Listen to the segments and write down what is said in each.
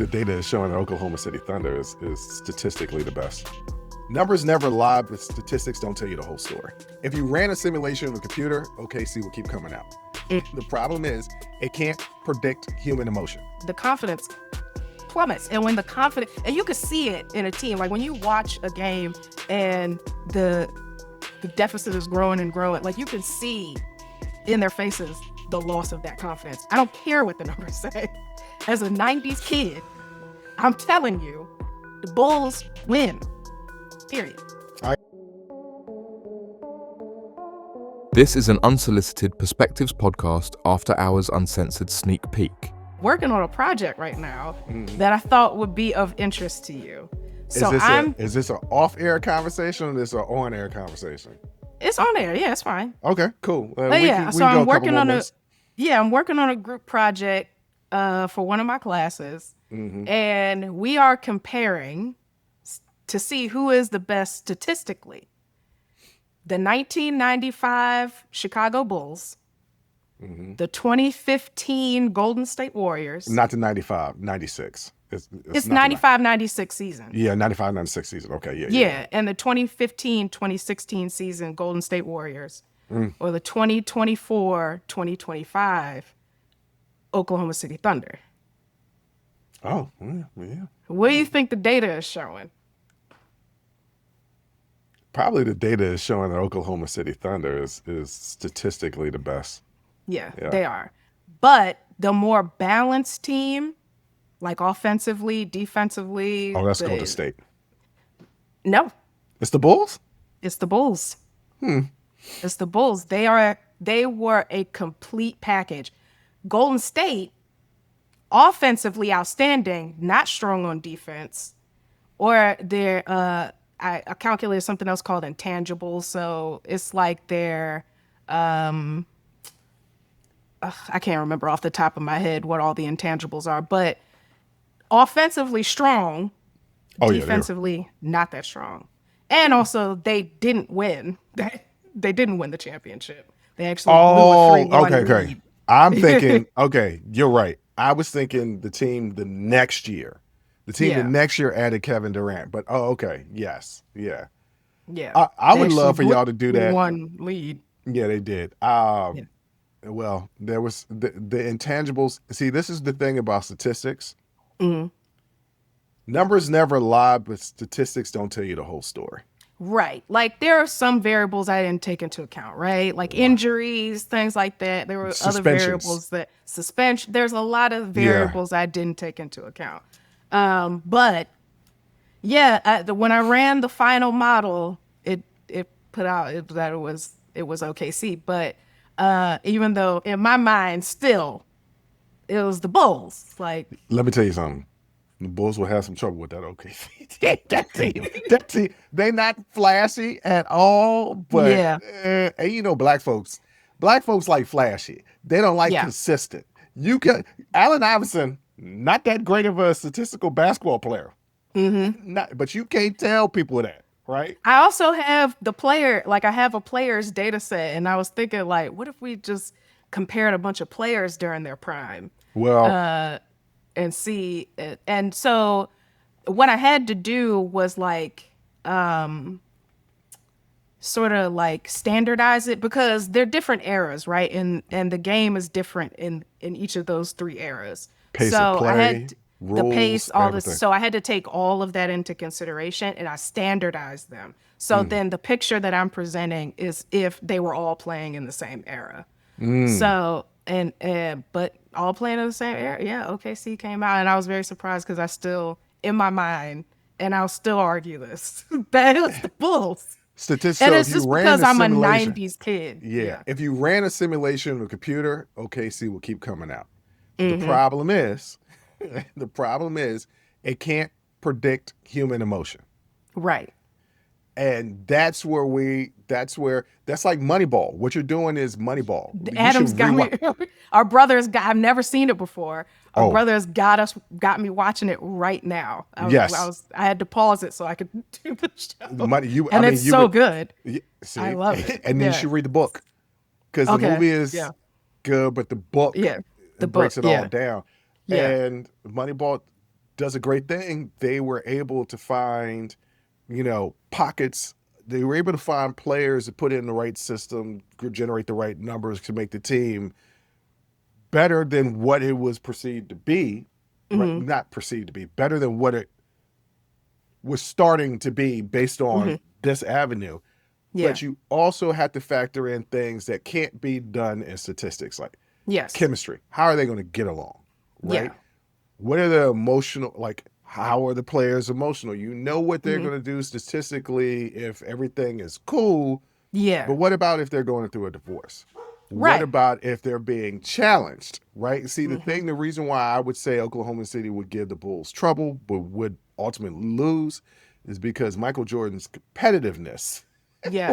The data is showing that Oklahoma City Thunder is statistically the best. Numbers never lie, but statistics don't tell you the whole story. If you ran a simulation on a computer, OKC will keep coming out. The problem is it can't predict human emotion. The confidence plummets. And when the confidence, and you can see it in a team, like when you watch a game and the deficit is growing and growing, like you can see in their faces the loss of that confidence. I don't care what the numbers say. As a 90s kid, I'm telling you, the Bulls win. Period. This is an Unsolicited Perspectives podcast after hours Uncensored sneak peek. Working on a project right now that I thought would be of interest to you. So is this an off-air conversation or is this an on-air conversation? It's on air. Yeah, it's fine. Okay, cool. I'm working on a group project for one of my classes, and we are comparing to see who is the best statistically. The 1995 Chicago Bulls, the 2015 Golden State Warriors. Not the 95, 96. It's 95-96 season. Yeah, 95-96 season. Okay, yeah. And the 2015-2016 season Golden State Warriors, or the 2024-2025 Oklahoma City Thunder. Oh, yeah. What do you think the data is showing? Probably the data is showing that Oklahoma City Thunder is statistically the best. Yeah, they are. But the more balanced team, like offensively, defensively. Oh, that's Golden State. No. It's the Bulls? It's the Bulls. It's the Bulls. They were a complete package. Golden State, offensively outstanding, not strong on defense. Or they're I calculated something else called intangibles. So it's like they're, I can't remember off the top of my head what all the intangibles are, but offensively strong, defensively not that strong. And also they didn't win. They didn't win the championship. They actually blew a 3-1 lead. I'm thinking, okay, you're right. I was thinking the team the next year. The next year added Kevin Durant, but okay, yes, yeah. I would love for y'all to do that. One lead. Yeah, they did. Well, there was the intangibles. See, this is the thing about statistics. Numbers never lie, but statistics don't tell you the whole story. Right. Like there are some variables I didn't take into account, right? Like injuries, things like that. There were other variables that suspension. There's a lot of variables I didn't take into account. But yeah, when I ran the final model, it put out that it was OKC. But even though in my mind still it was the Bulls. Like, let me tell you something. The Bulls will have some trouble with that OKC. that team, they not flashy at all. But and you know, black folks like flashy. They don't like consistent. Allen Iverson. Not that great of a statistical basketball player. But you can't tell people that, right? I also have I have a player's data set, and I was thinking, like, what if we just compared a bunch of players during their prime? Well, and see it. And so what I had to do was sort of like standardize it because they're different eras, right? And the game is different in each of those three eras. Pace of play, I had rules, the pace, all everything. this. So I had to take all of that into consideration and I standardized them. So then the picture that I'm presenting is if they were all playing in the same era. So, but all playing in the same era. Yeah, OKC came out and I was very surprised because I still, in my mind, and I'll still argue this, that it was the Bulls. Statistics. And it's just because I'm a 90s kid. Yeah. If you ran a simulation on a computer, OKC will keep coming out. The problem is it can't predict human emotion. Right. And that's like Moneyball. What you're doing is Moneyball. Adam's got me. I've never seen it before. Our brothers got me watching it right now. I had to pause it so I could do the show. It's so good. See? I love it. And then you should read the book. Because the movie is good, but the book breaks it all down. Yeah. And Moneyball, does a great thing. They were able to find, pockets. They were able to find players to put in the right system, generate the right numbers to make the team better than what it was perceived to be. Right? Not perceived to be, better than what it was starting to be based on this avenue. Yeah. But you also have to factor in things that can't be done in statistics, like chemistry. How are they going to get along? Right? Yeah. What are the emotional, how are the players emotional? You know what they're going to do statistically if everything is cool. Yeah. But what about if they're going through a divorce? Right. What about if they're being challenged? Right? See, the reason why I would say Oklahoma City would give the Bulls trouble, but would ultimately lose, is because Michael Jordan's competitiveness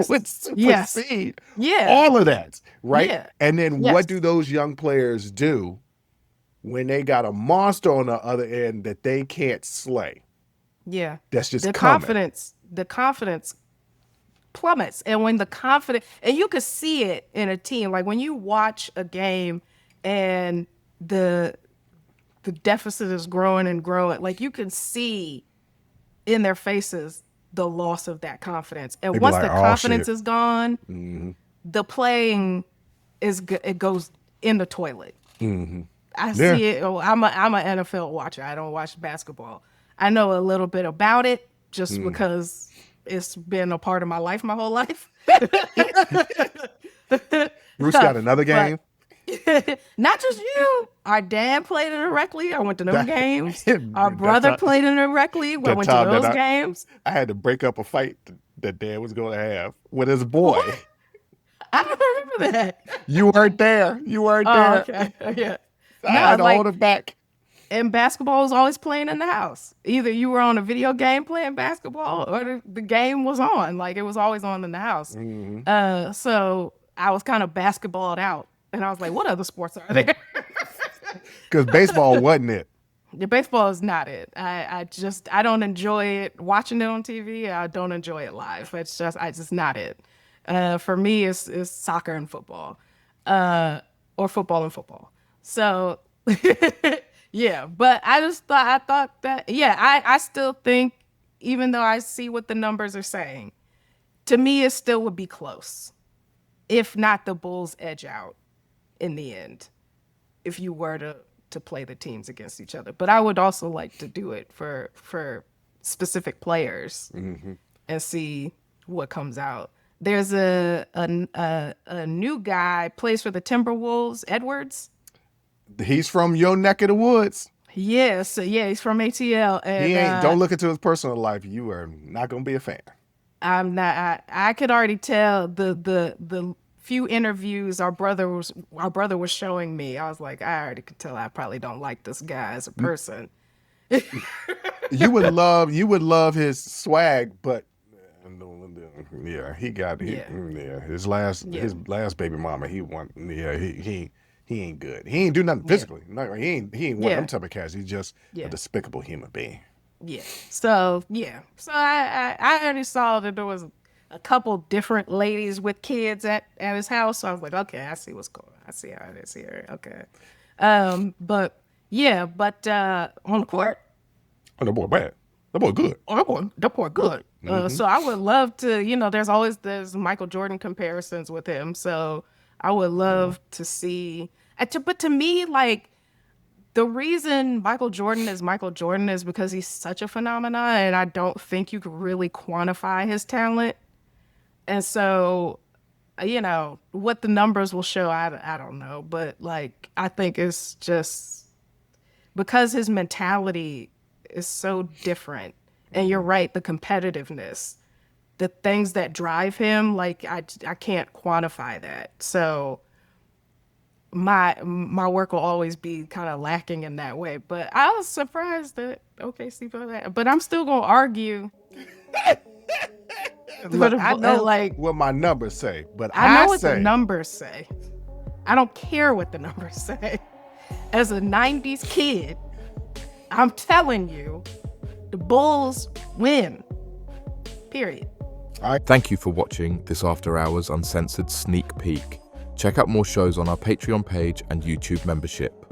would supersede all of that. Right? Yeah. And then what do those young players do when they got a monster on the other end that they can't slay? Yeah. That's just the confidence plummets. And when and you could see it in a team, like when you watch a game and the deficit is growing and growing, like you can see in their faces the loss of that confidence. And once the confidence is gone, the playing it goes in the toilet. I see it. I'm an NFL watcher. I don't watch basketball. I know a little bit about it just because it's been a part of my life my whole life. Bruce got another game? Not just you. Our dad played in it directly. I went to those games. Our brother played in it directly. I went to those games. I had to break up a fight that Dad was going to have with his boy. What? I don't remember that. You weren't there. Okay. Yeah. I had to hold it back. And basketball was always playing in the house. Either you were on a video game playing basketball or the game was on. Like, it was always on in the house. So I was kind of basketballed out. And I was like, what other sports are there? Because baseball wasn't it. The baseball is not it. I don't enjoy it watching it on TV. I don't enjoy it live. It's just not it. For me, it's soccer and football. Or football and football. So, yeah, but I thought that, I still think, even though I see what the numbers are saying, to me, it still would be close. If not, the Bulls edge out in the end, if you were to play the teams against each other. But I would also like to do it for specific players and see what comes out. There's a new guy, plays for the Timberwolves, Edwards. He's from your neck of the woods. Yes, he's from ATL. And he ain't. Don't look into his personal life. You are not gonna be a fan. I'm not. I could already tell the few interviews our brother was showing me. I was like, I already could tell I probably don't like this guy as a person. You would love his swag, but he got his last baby mama. He ain't good. He ain't do nothing physically. No, he ain't one of them type of cats. He's just a despicable human being. Yeah. So I already saw that there was a couple different ladies with kids at his house. So I was like, okay, I see what's going on. I see how it is here. Okay. But on the court. Oh, that boy bad. That boy good. Oh, that boy good. So I would love to, there's Michael Jordan comparisons with him. So I would love to see, but to me, like, the reason Michael Jordan is because he's such a phenomenon, and I don't think you could really quantify his talent. And so, what the numbers will show, I don't know. But, like, I think it's just because his mentality is so different. And you're right, the competitiveness, the things that drive him, like, I can't quantify that. So my work will always be kind of lacking in that way. But I was surprised that OKC for that. But I'm still gonna argue. Look, I know what my numbers say, but I know what the numbers say. I don't care what the numbers say. As a 90s kid, I'm telling you, the Bulls win. Period. Thank you for watching this After Hours Uncensored sneak peek. Check out more shows on our Patreon page and YouTube membership.